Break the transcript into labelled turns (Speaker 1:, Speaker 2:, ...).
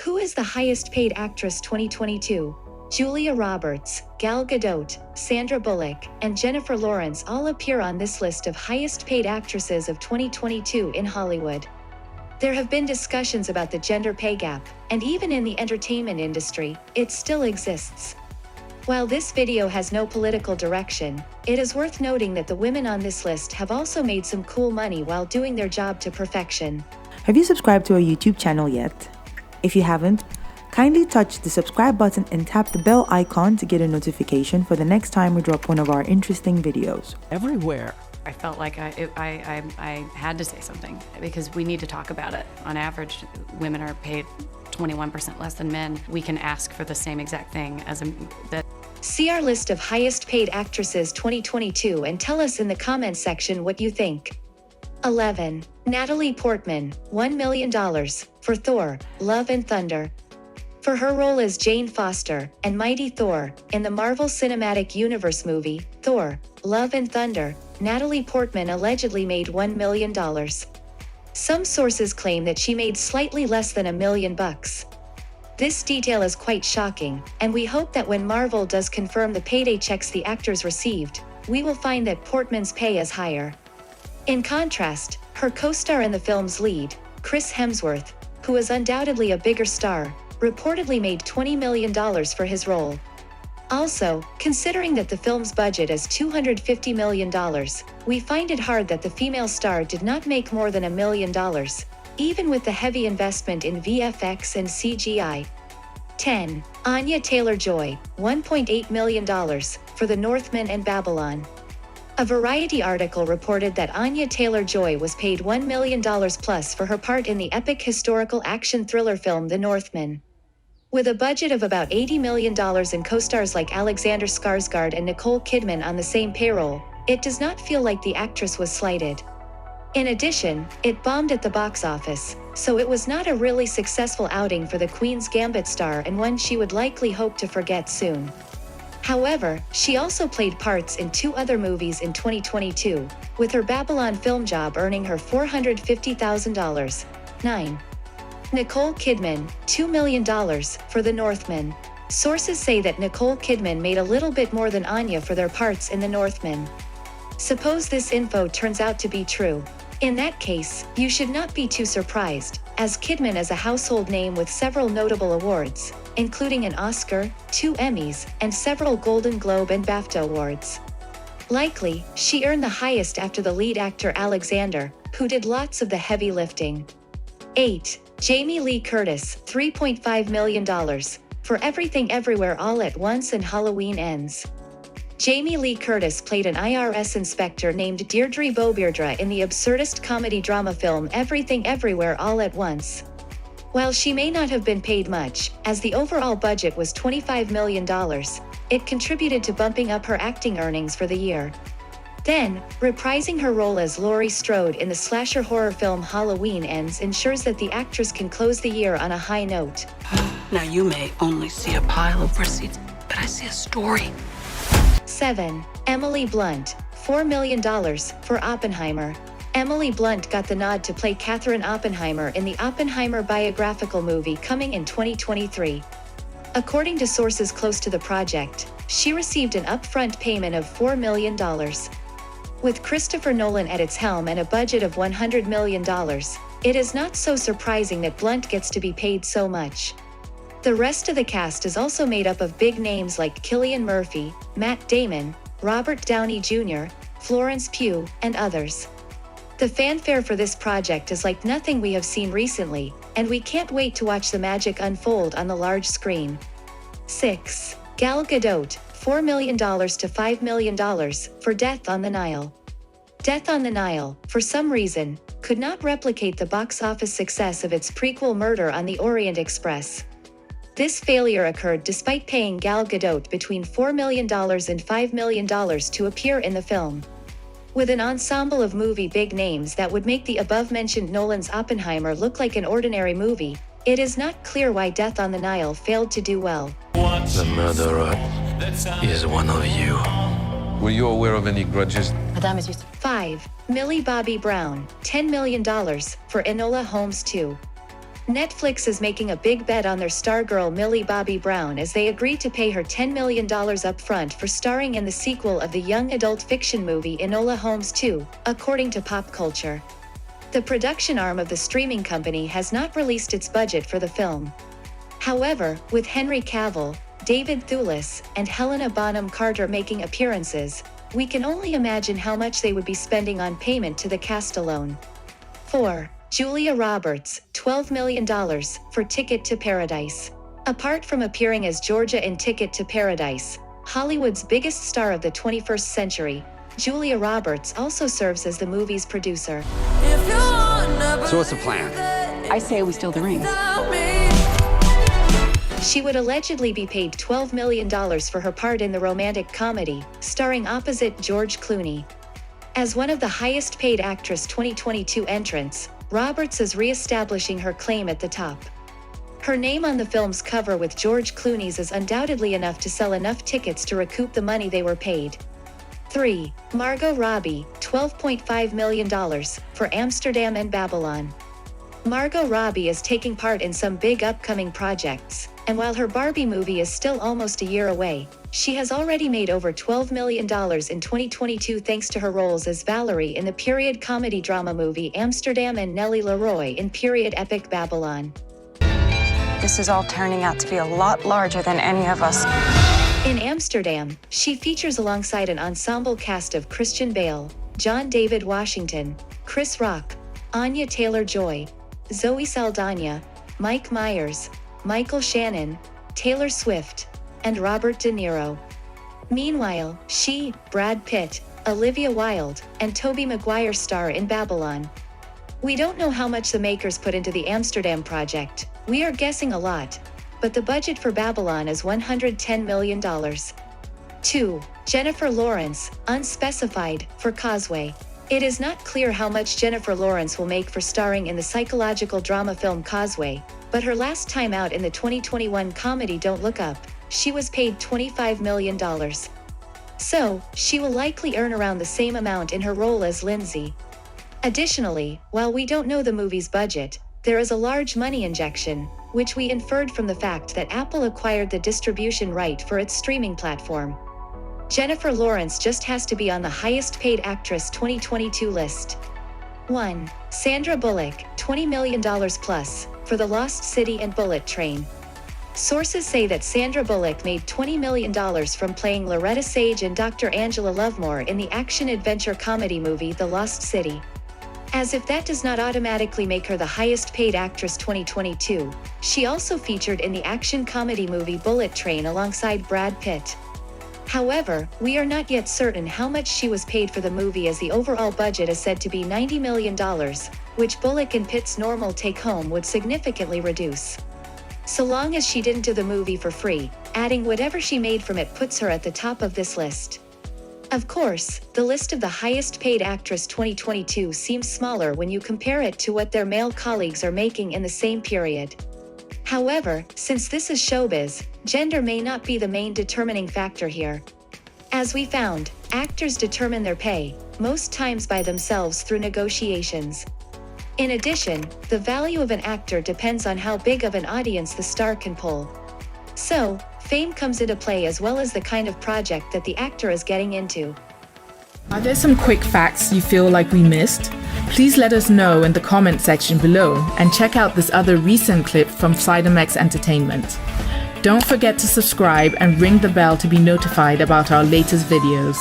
Speaker 1: Who is the highest paid actress 2022? Julia Roberts, Gal Gadot, Sandra Bullock, and Jennifer Lawrence all appear on this list of highest paid actresses of 2022 in Hollywood. There have been discussions about the gender pay gap, and even in the entertainment industry, it still exists. While this video has no political direction, it is worth noting that the women on this list have also made some cool money while doing their job to perfection.
Speaker 2: Have you subscribed to our YouTube channel yet? If you haven't, kindly touch the subscribe button and tap the bell icon to get a notification for the next time we drop one of our interesting videos.
Speaker 3: Everywhere.
Speaker 4: I felt like I had to say something because we need to talk about it. On average, women are paid 21% less than men. We can ask for the same exact thing as that.
Speaker 1: See our list of highest paid actresses 2022 and tell us in the comments section what you think. 11. Natalie Portman, $1 million, for Thor, Love and Thunder. For her role as Jane Foster and Mighty Thor in the Marvel Cinematic Universe movie, Thor, Love and Thunder, Natalie Portman allegedly made $1 million. Some sources claim that she made slightly less than $1 million. This detail is quite shocking, and we hope that when Marvel does confirm the payday checks the actors received, we will find that Portman's pay is higher. In contrast, her co-star in the film's lead, Chris Hemsworth, who is undoubtedly a bigger star, reportedly made $20 million for his role. Also, considering that the film's budget is $250 million, we find it hard that the female star did not make more than $1 million, even with the heavy investment in VFX and CGI. 10. Anya Taylor-Joy, $1.8 million, for The Northman and Babylon. A Variety article reported that Anya Taylor-Joy was paid $1 million plus for her part in the epic historical action thriller film The Northman. With a budget of about $80 million and co-stars like Alexander Skarsgård and Nicole Kidman on the same payroll, it does not feel like the actress was slighted. In addition, it bombed at the box office, so it was not a really successful outing for the Queen's Gambit star and one she would likely hope to forget soon. However, she also played parts in 2 other movies in 2022, with her Babylon film job earning her $450,000. 9. Nicole Kidman, $2 million, for The Northman. Sources say that Nicole Kidman made a little bit more than Anya for their parts in The Northman. Suppose this info turns out to be true. In that case, you should not be too surprised, as Kidman is a household name with several notable awards, including an Oscar, 2 Emmys, and several Golden Globe and BAFTA awards. Likely, she earned the highest after the lead actor Alexander, who did lots of the heavy lifting. 8. Jamie Lee Curtis, $3.5 million, for Everything Everywhere All at Once and Halloween Ends. Jamie Lee Curtis played an IRS inspector named Deirdre Beaubirdre in the absurdist comedy drama film Everything Everywhere All at Once. While she may not have been paid much, as the overall budget was $25 million, it contributed to bumping up her acting earnings for the year. Then, reprising her role as Laurie Strode in the slasher horror film Halloween Ends ensures that the actress can close the year on a high note.
Speaker 5: Now you may only see a pile of receipts, but I see a story.
Speaker 1: 7. Emily Blunt, $4 million, for Oppenheimer. Emily Blunt got the nod to play Catherine Oppenheimer in the Oppenheimer biographical movie coming in 2023. According to sources close to the project, she received an upfront payment of $4 million. With Christopher Nolan at its helm and a budget of $100 million, it is not so surprising that Blunt gets to be paid so much. The rest of the cast is also made up of big names like Cillian Murphy, Matt Damon, Robert Downey Jr., Florence Pugh, and others. The fanfare for this project is like nothing we have seen recently, and we can't wait to watch the magic unfold on the large screen. 6. Gal Gadot, $4 million to $5 million, for Death on the Nile. Death on the Nile, for some reason, could not replicate the box office success of its prequel Murder on the Orient Express. This failure occurred despite paying Gal Gadot between $4 million and $5 million to appear in the film. With an ensemble of movie big names that would make the above-mentioned Nolan's Oppenheimer look like an ordinary movie, it is not clear why Death on the Nile failed to do well.
Speaker 6: The murderer is one of you.
Speaker 7: Were you aware of any grudges?
Speaker 1: 5. Millie Bobby Brown, $10 million, for Enola Holmes 2. Netflix is making a big bet on their star girl Millie Bobby Brown as they agreed to pay her $10 million upfront for starring in the sequel of the young adult fiction movie Enola Holmes 2, according to Pop Culture. The production arm of the streaming company has not released its budget for the film. However, with Henry Cavill, David Thewlis, and Helena Bonham Carter making appearances, we can only imagine how much they would be spending on payment to the cast alone. 4. Julia Roberts, $12 million, for Ticket to Paradise. Apart from appearing as Georgia in Ticket to Paradise, Hollywood's biggest star of the 21st century, Julia Roberts also serves as the movie's producer.
Speaker 3: So what's the plan?
Speaker 5: I say we steal the ring.
Speaker 1: She would allegedly be paid $12 million for her part in the romantic comedy, starring opposite George Clooney. As one of the highest-paid Actress 2022 entrants, Roberts is re-establishing her claim at the top. Her name on the film's cover with George Clooney's is undoubtedly enough to sell enough tickets to recoup the money they were paid. 3. Margot Robbie, $12.5 million, for Amsterdam and Babylon. Margot Robbie is taking part in some big upcoming projects, and while her Barbie movie is still almost a year away, she has already made over $12 million in 2022 thanks to her roles as Valerie in the period comedy drama movie Amsterdam and Nellie Leroy in period epic Babylon.
Speaker 8: This is all turning out to be a lot larger than any of us.
Speaker 1: In Amsterdam, she features alongside an ensemble cast of Christian Bale, John David Washington, Chris Rock, Anya Taylor-Joy, Zoe Saldana, Mike Myers, Michael Shannon, Taylor Swift, and Robert De Niro. Meanwhile, she, Brad Pitt, Olivia Wilde, and Tobey Maguire star in Babylon. We don't know how much the makers put into the Amsterdam project, we are guessing a lot, but the budget for Babylon is $110 million. 2. Jennifer Lawrence, unspecified, for Causeway. It is not clear how much Jennifer Lawrence will make for starring in the psychological drama film Causeway, but her last time out in the 2021 comedy Don't Look Up, she was paid $25 million. So, she will likely earn around the same amount in her role as Lindsay. Additionally, while we don't know the movie's budget, there is a large money injection, which we inferred from the fact that Apple acquired the distribution right for its streaming platform. Jennifer Lawrence just has to be on the highest paid actress 2022 list. 1. Sandra Bullock, $20 million plus, for The Lost City and Bullet Train. Sources say that Sandra Bullock made $20 million from playing Loretta Sage and Dr. Angela Lovemore in the action-adventure comedy movie The Lost City. As if that does not automatically make her the highest paid actress 2022, she also featured in the action comedy movie Bullet Train alongside Brad Pitt. However, we are not yet certain how much she was paid for the movie, as the overall budget is said to be $90 million, which Bullock and Pitt's normal take-home would significantly reduce. So long as she didn't do the movie for free, adding whatever she made from it puts her at the top of this list. Of course, the list of the highest paid actress 2022 seems smaller when you compare it to what their male colleagues are making in the same period. However, since this is showbiz, gender may not be the main determining factor here. As we found, actors determine their pay, most times by themselves through negotiations. In addition, the value of an actor depends on how big of an audience the star can pull. So, fame comes into play as well as the kind of project that the actor is getting into.
Speaker 9: Are there some quick facts you feel like we missed? Please let us know in the comment section below, and check out this other recent clip from Sidomex Entertainment. Don't forget to subscribe and ring the bell to be notified about our latest videos.